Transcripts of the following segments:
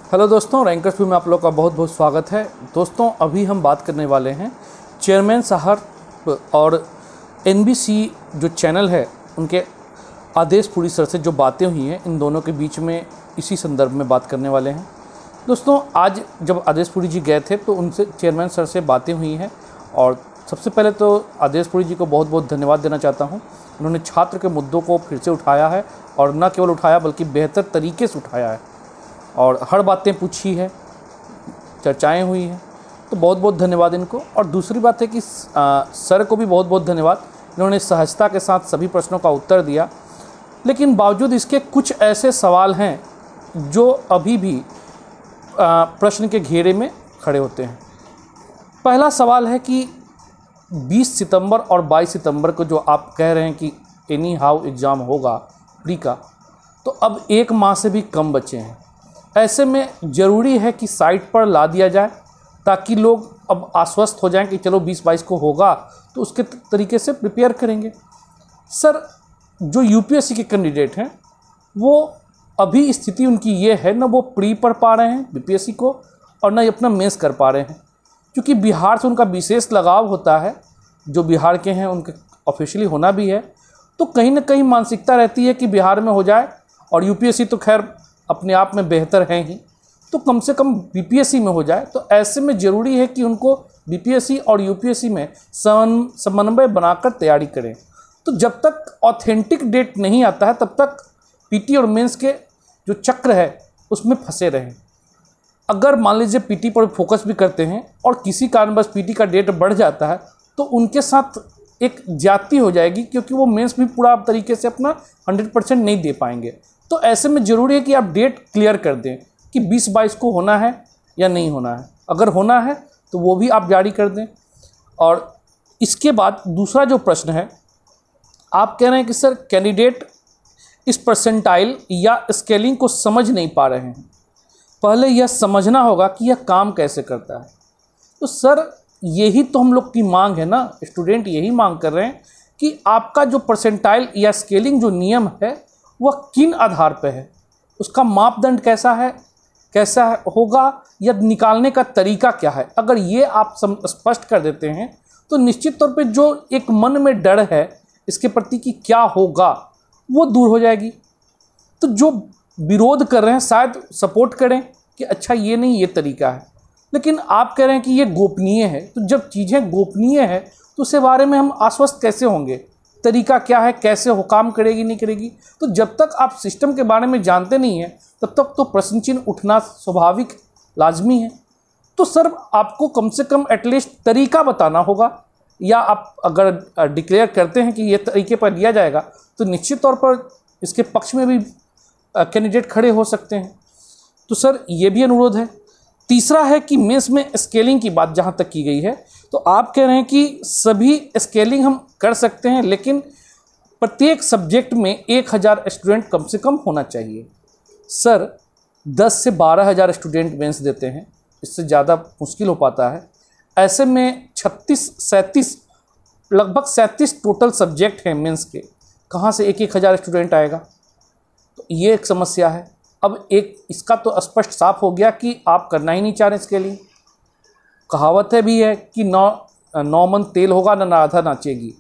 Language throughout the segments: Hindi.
हेलो दोस्तों, रैंकर्स व्यू में आप लोग का बहुत बहुत स्वागत है। दोस्तों, अभी हम बात करने वाले हैं चेयरमैन साहब और एनबीसी जो चैनल है उनके आदेश पुरी सर से जो बातें हुई हैं, इन दोनों के बीच में इसी संदर्भ में बात करने वाले हैं। दोस्तों, आज जब आदेश पुरी जी गए थे तो उनसे चेयरमैन सर से बातें हुई हैं और सबसे पहले तो आदेश पुरी जी को बहुत बहुत धन्यवाद देना चाहता हूँ। उन्होंने छात्र के मुद्दों को फिर से उठाया है और न केवल उठाया बल्कि बेहतर तरीके से उठाया है और हर बातें पूछी है, चर्चाएं हुई हैं, तो बहुत बहुत धन्यवाद इनको। और दूसरी बात है कि सर को भी बहुत बहुत धन्यवाद, इन्होंने सहजता के साथ सभी प्रश्नों का उत्तर दिया। लेकिन बावजूद इसके कुछ ऐसे सवाल हैं जो अभी भी प्रश्न के घेरे में खड़े होते हैं। पहला सवाल है कि 20 सितंबर और 22 सितंबर को जो आप कह रहे हैं कि एनी हाउ एग्ज़ाम होगा प्री का, तो अब एक माह से भी कम बचे हैं। ऐसे में ज़रूरी है कि साइट पर ला दिया जाए ताकि लोग अब आश्वस्त हो जाएं कि चलो 20-22 को होगा तो उसके तरीके से प्रिपेयर करेंगे। सर, जो यूपीएससी के कैंडिडेट हैं वो अभी स्थिति उनकी ये है, ना वो प्री पढ़ पा रहे हैं बीपीएससी को और ना अपना मेंस कर पा रहे हैं, क्योंकि बिहार से उनका विशेष लगाव होता है। जो बिहार के हैं उनके ऑफिशियली होना भी है, तो कहीं ना कहीं मानसिकता रहती है कि बिहार में हो जाए और यूपीएससी तो खैर अपने आप में बेहतर है ही, तो कम से कम बीपीएससी में हो जाए। तो ऐसे में ज़रूरी है कि उनको बीपीएससी और यूपीएससी में समन्वय बनाकर तैयारी करें। तो जब तक ऑथेंटिक डेट नहीं आता है तब तक पीटी और मेंस के जो चक्र है उसमें फंसे रहें। अगर मान लीजिए पीटी पर फोकस भी करते हैं और किसी कारणवश पीटी का डेट बढ़ जाता है तो उनके साथ एक ज्यादती हो जाएगी, क्योंकि वो मेंस भी पूरा तरीके से अपना 100% नहीं दे पाएंगे। तो ऐसे में ज़रूरी है कि आप डेट क्लियर कर दें कि 20-22 को होना है या नहीं होना है। अगर होना है तो वो भी आप जारी कर दें। और इसके बाद दूसरा जो प्रश्न है, आप कह रहे हैं कि सर कैंडिडेट इस परसेंटाइल या स्केलिंग को समझ नहीं पा रहे हैं। पहले यह समझना होगा कि यह काम कैसे करता है। तो सर, यही तो हम लोग की मांग है ना, स्टूडेंट यही मांग कर रहे हैं कि आपका जो परसेंटाइल या स्केलिंग जो नियम है वह किन आधार पर है, उसका मापदंड कैसा होगा या निकालने का तरीका क्या है। अगर ये आप स्पष्ट कर देते हैं तो निश्चित तौर पे जो एक मन में डर है इसके प्रति कि क्या होगा वो दूर हो जाएगी। तो जो विरोध कर रहे हैं शायद सपोर्ट करें कि अच्छा ये नहीं, ये तरीका है। लेकिन आप कह रहे हैं कि ये गोपनीय है, तो जब चीज़ें गोपनीय है तो उसके बारे में हम आश्वस्त कैसे होंगे, तरीका क्या है, कैसे हो काम करेगी नहीं करेगी। तो जब तक आप सिस्टम के बारे में जानते नहीं हैं तब तक तो प्रश्न चिन्ह उठना स्वाभाविक लाजमी है। तो सर, आपको कम से कम एटलीस्ट तरीका बताना होगा, या आप अगर डिक्लेयर करते हैं कि ये तरीके पर लिया जाएगा तो निश्चित तौर पर इसके पक्ष में भी कैंडिडेट खड़े हो सकते हैं। तो सर, ये भी अनुरोध है। तीसरा है कि मेंस में स्केलिंग की बात जहाँ तक की गई है, तो आप कह रहे हैं कि सभी स्केलिंग हम कर सकते हैं लेकिन प्रत्येक सब्जेक्ट में 1000 स्टूडेंट कम से कम होना चाहिए। सर, 10 से 12,000 स्टूडेंट मेंस देते हैं, इससे ज़्यादा मुश्किल हो पाता है। ऐसे में 36-37 लगभग 37 टोटल सब्जेक्ट हैं मेंस के, कहाँ से 1,000 स्टूडेंट आएगा। तो ये एक समस्या है। अब एक इसका तो स्पष्ट साफ हो गया कि आप करना ही नहीं चाह रहे इसके लिए। कहावत है भी है कि नौ मन तेल होगा ना राधा नाचेगी।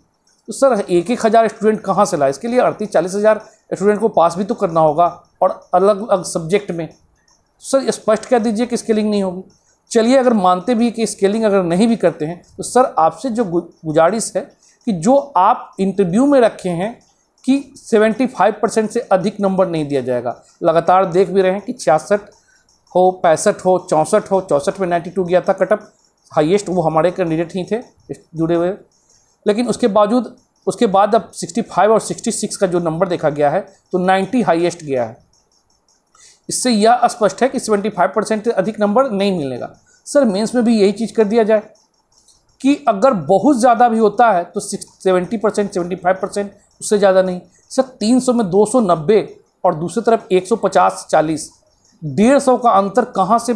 तो सर, 1,000 स्टूडेंट कहाँ से लाए? इसके लिए 38-40,000 स्टूडेंट को पास भी तो करना होगा और अलग अलग सब्जेक्ट में। सर, स्पष्ट कह दीजिए कि स्केलिंग नहीं होगी। चलिए, अगर मानते भी कि स्केलिंग अगर नहीं भी करते हैं तो सर आपसे जो गुजारिश है कि जो आप इंटरव्यू में रखे हैं कि 75% से अधिक नंबर नहीं दिया जाएगा। लगातार देख भी रहे हैं कि 66 हो, 65 हो, 64 हो, 64 में 92 गया था कटअप, हाईएस्ट वो हमारे कैंडिडेट ही थे जुड़े हुए। लेकिन उसके बाद अब 65 और 66 का जो नंबर देखा गया है तो 90 हाईएस्ट गया है। इससे यह स्पष्ट है कि 75% से अधिक नंबर नहीं मिलेगा। सर, मेंस में भी यही चीज़ कर दिया जाए कि अगर बहुत ज़्यादा भी होता है तो 70%, 75%, उससे ज़्यादा नहीं। सर, 300 में 290 और दूसरी तरफ 150-40, 150 का अंतर कहाँ से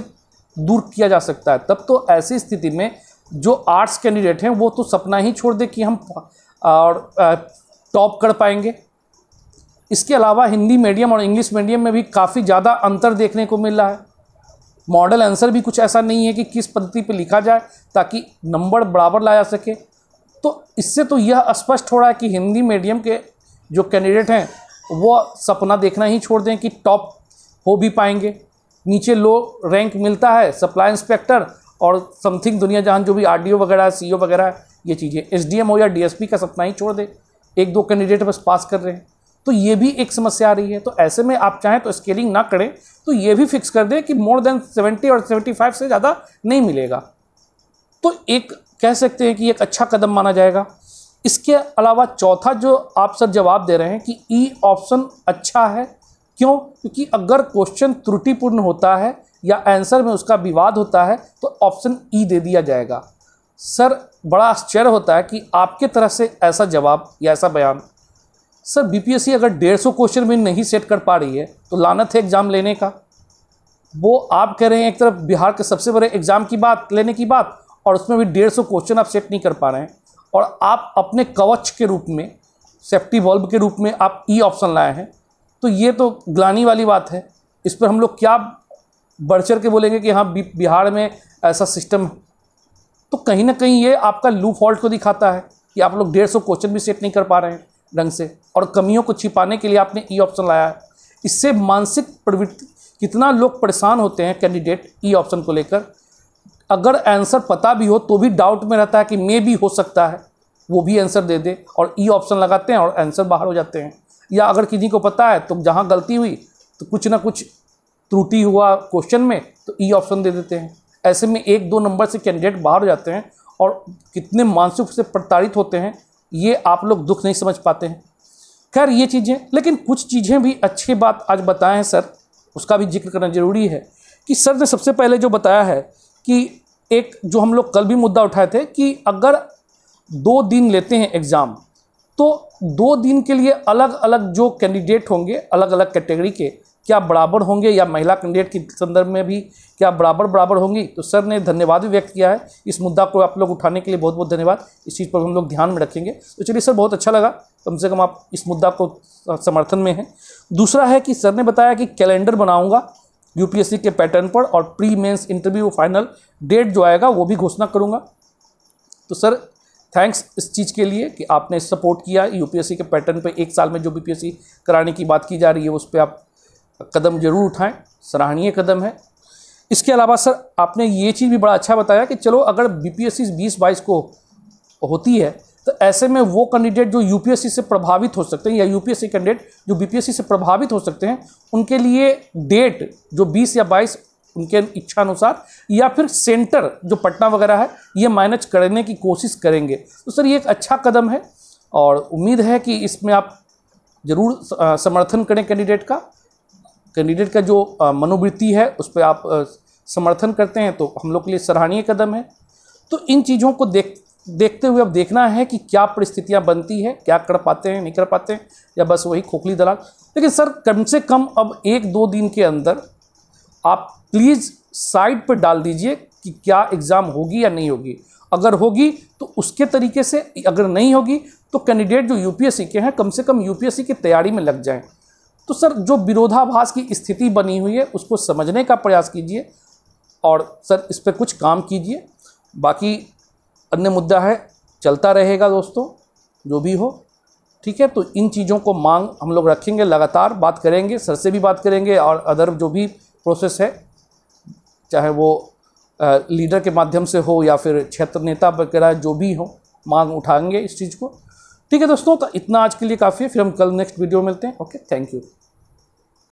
दूर किया जा सकता है? तब तो ऐसी स्थिति में जो आर्ट्स कैंडिडेट हैं वो तो सपना ही छोड़ दे कि हम टॉप कर पाएंगे। इसके अलावा हिंदी मीडियम और इंग्लिश मीडियम में भी काफ़ी ज़्यादा अंतर देखने को मिल रहा है। मॉडल आंसर भी कुछ ऐसा नहीं है कि किस पद्धति पे लिखा जाए ताकि नंबर बराबर लाया जा सके। तो इससे तो यह स्पष्ट हो रहा है कि हिंदी मीडियम के जो कैंडिडेट हैं वो सपना देखना ही छोड़ दें कि टॉप हो भी पाएंगे। नीचे लो रैंक मिलता है सप्लाई इंस्पेक्टर और समथिंग दुनिया जहान जो भी आरडीओ वगैरह है, सीईओ वगैरह है, ये चीज़ें एसडीएम या डीएसपी का सपना ही छोड़ दे। एक दो कैंडिडेट बस पास कर रहे हैं, तो ये भी एक समस्या आ रही है। तो ऐसे में आप चाहें तो स्केलिंग ना करें, तो ये भी फिक्स कर दें कि मोर देन 70 और 75 से ज़्यादा नहीं मिलेगा। तो एक कह सकते हैं कि एक अच्छा कदम माना जाएगा। इसके अलावा चौथा जो आप सर जवाब दे रहे हैं कि ई ऑप्शन अच्छा है, क्यों? क्योंकि अगर क्वेश्चन त्रुटिपूर्ण होता है या आंसर में उसका विवाद होता है तो ऑप्शन ई दे दिया जाएगा। सर बड़ा आश्चर्य होता है कि आपके तरफ से ऐसा जवाब या ऐसा बयान। सर बीपीएससी अगर 150 क्वेश्चन में नहीं सेट कर पा रही है तो लानत है एग्ज़ाम लेने का। वो आप कह रहे हैं एक तरफ बिहार के सबसे बड़े एग्ज़ाम की बात लेने की बात, और उसमें भी 150 क्वेश्चन आप सेट नहीं कर पा रहे हैं, और आप अपने कवच के रूप में, सेफ्टी वॉल्व के रूप में आप ई ऑप्शन लाए हैं। तो ये तो ग्लानि वाली बात है। इस पर हम लोग क्या बढ़ चढ़ के बोलेंगे कि हाँ बिहार में ऐसा सिस्टम। तो कहीं ना कहीं ये आपका लूप हॉल्ट को दिखाता है कि आप लोग 150 क्वेश्चन भी सेट नहीं कर पा रहे हैं ढंग से, और कमियों को छिपाने के लिए आपने ई ऑप्शन लाया है। इससे मानसिक प्रवृत्ति कितना लोग परेशान होते हैं कैंडिडेट ई ऑप्शन को लेकर। अगर आंसर पता भी हो तो भी डाउट में रहता है कि मे भी हो सकता है, वो भी आंसर दे दे, और ई ऑप्शन लगाते हैं और आंसर बाहर हो जाते हैं। या अगर किसी को पता है तो जहाँ गलती हुई तो कुछ ना कुछ त्रुटि हुआ क्वेश्चन में तो ई ऑप्शन दे देते हैं। ऐसे में 1-2 नंबर से कैंडिडेट बाहर हो जाते हैं और कितने मानसिक रूप से प्रताड़ित होते हैं ये आप लोग दुख नहीं समझ पाते हैं। खैर ये चीज़ें, लेकिन कुछ चीज़ें भी अच्छी बात आज बताए हैं सर, उसका भी जिक्र करना जरूरी है। कि सर ने सबसे पहले जो बताया है कि एक जो हम लोग कल भी मुद्दा उठाए थे कि अगर 2 दिन लेते हैं एग्ज़ाम तो 2 दिन के लिए अलग अलग जो कैंडिडेट होंगे अलग अलग कैटेगरी के, क्या बराबर होंगे या महिला कैंडिडेट के संदर्भ में भी क्या बराबर होंगी। तो सर ने धन्यवाद भी व्यक्त किया है। इस मुद्दा को आप लोग उठाने के लिए बहुत बहुत धन्यवाद। इस चीज़ पर हम लोग ध्यान में रखेंगे। तो चलिए सर, बहुत अच्छा लगा, कम से कम आप इस मुद्दा को समर्थन में हैं। दूसरा है कि सर ने बताया कि कैलेंडर बनाऊंगा यूपीएससी के पैटर्न पर, और pre mains interview final date जो आएगा वो भी घोषणा करूँगा। तो सर थैंक्स इस चीज़ के लिए कि आपने सपोर्ट किया यूपीएससी के पैटर्न पे। 1 साल में जो बीपीएससी कराने की बात की जा रही है उस पर आप कदम जरूर उठाएं, सराहनीय कदम है। इसके अलावा सर आपने ये चीज़ भी बड़ा अच्छा बताया कि चलो अगर बीपीएससी 2022 को होती है तो ऐसे में वो कैंडिडेट जो यूपीएससी से प्रभावित हो सकते हैं या यूपीएससी कैंडिडेट जो बीपीएससी से प्रभावित हो सकते हैं उनके लिए डेट जो 20 या 22 उनके इच्छा अनुसार, या फिर सेंटर जो पटना वगैरह है ये मैनेज करने की कोशिश करेंगे। तो सर ये एक अच्छा कदम है और उम्मीद है कि इसमें आप ज़रूर समर्थन करें कैंडिडेट का जो मनोवृत्ति है उस पर आप समर्थन करते हैं तो हम लोग के लिए सराहनीय कदम है। तो इन चीज़ों को देखते हुए अब देखना है कि क्या परिस्थितियां बनती है, क्या कर पाते हैं नहीं कर पाते हैं, या बस वही खोखली दलाल। लेकिन सर कम से कम अब 1-2 दिन के अंदर आप प्लीज़ साइड पर डाल दीजिए कि क्या एग्ज़ाम होगी या नहीं होगी। अगर होगी तो उसके तरीके से, अगर नहीं होगी तो कैंडिडेट जो यूपीएससी के हैं कम से कम यूपीएससी की तैयारी में लग जाएं। तो सर जो विरोधाभास की स्थिति बनी हुई है उसको समझने का प्रयास कीजिए और सर इस पर कुछ काम कीजिए। बाकी अन्य मुद्दा है चलता रहेगा दोस्तों, जो भी हो ठीक है। तो इन चीज़ों को मांग हम लोग रखेंगे, लगातार बात करेंगे, सर से भी बात करेंगे और अदर जो भी प्रोसेस है चाहे वो लीडर के माध्यम से हो या फिर क्षेत्र नेता वगैरह जो भी हो, मांग उठाएंगे इस चीज़ को। ठीक है दोस्तों, तो इतना आज के लिए काफ़ी है, फिर हम कल नेक्स्ट वीडियो में मिलते हैं। Okay, thank you.